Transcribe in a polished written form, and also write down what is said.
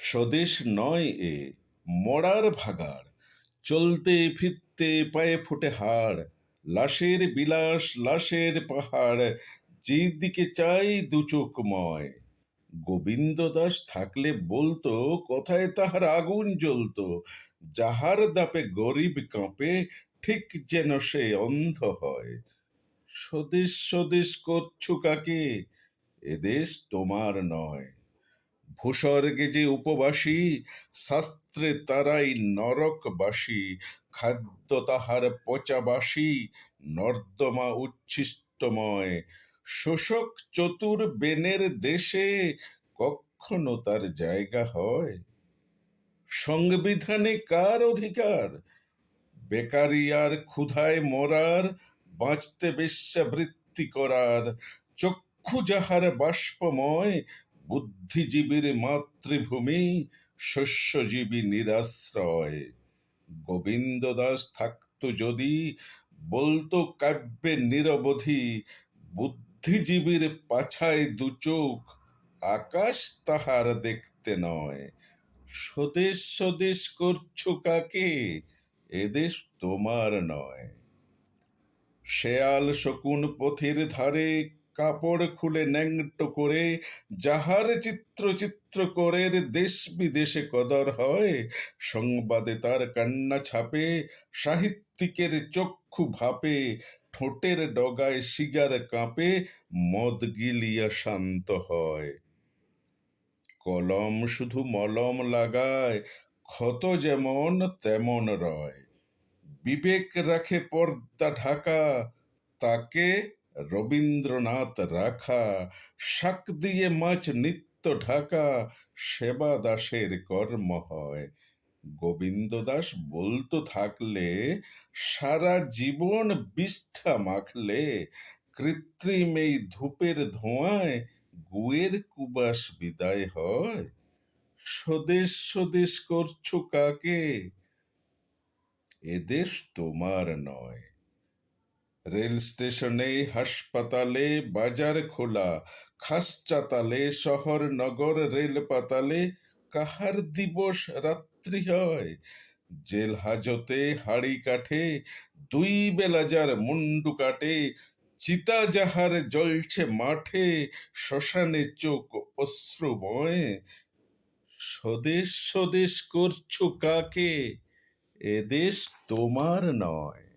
স্বদেশ নয় এ, মরার ভাগাড়, চলতে ফিরতে পায়ে ফোটে হাড়, লাশের বিলাস লাশের পাহাড়, যেদিকে চাই দু চোখময়। গোবিন্দ দাস থাকলে বলতো কথায় তাহার আগুন জ্বলতো, যাহার দাপে গরিব কাঁপে, ঠিক যেন সে অন্ধ হয়। স্বদেশ স্বদেশ করছু কাকে, এদেশ তোমার নয়। ভূস্বর্গে যে উপবাসী, শাস্ত্রে তারাই নরকবাসী, খাদ্য তাহার পচাবাসী, নর্দমা উচ্ছিষ্টময়। শোষক চতুর বেনের দেশে কখনো তার জায়গা হয়? সংবিধানে কার অধিকার বেকারি আর ক্ষুধায় মরার, বাঁচতে বেশ্যাবৃত্তি করার? চক্ষু যাহার বাষ্পময়, বুদ্ধিজীবীর মাতৃভূমি, শস্যজীবী নিরাশ্রয়। গোবিন্দ দাস থাকতো যদি, বলতো কাব্যে নিরবধি, বুদ্ধিজীবীর পাছায় দু চোখ, আকাশ তাহার দেখতে নয়। স্বদেশ স্বদেশ করছো কাকে, এদেশ তোমার নয়। শেয়াল শকুন পথের ধারে, কাপড় খুলে ন্যাংটো করে, যাহার চিত্র চিত্রকরের দেশ বিদেশে কদর হয়, সংবাদে তার কান্না ছাপে, সাহিত্যিকের চক্ষু ভাপে, ঠোঁটের ডগায় সিগার কাঁপে, মদ গিলিয়া শান্ত হয়। কলম শুধু মলম লাগায়, ক্ষত যেমন তেমন রয়। বিবেক রাখে পর্দা ঢাকা, তাকে রবীন্দ্রনাথ রাখা। শাক দিয়ে মাছ নিত্য ঢাকা, সেবা দাসের কর্ম হয়। গোবিন্দ দাস বলতো থাকলে, সারা জীবন বিষ্ঠা মাখলে, কৃত্রিম এই ধূপের ধোঁয়ায় গুয়ের কুবাস বিদায় হয়। স্বদেশ স্বদেশ করছো কাকে, এদেশ তোমার নয়। রেল স্টেশনে হাসপাতালে বাজার খোলা, খাস চাতালে শহর নগর রেল পাতালে, কাহার দিবস রাত্রি হয়? জেল হাজতে হাড়ি কাঠে, দুই বেলা যার মুন্ডু কাটে, চিতা যাহার জ্বলছে মাঠে, শ্মশানে চোখ অশ্রুময়। স্বদেশ স্বদেশ করছো কাকে, এদেশ তোমার নয়।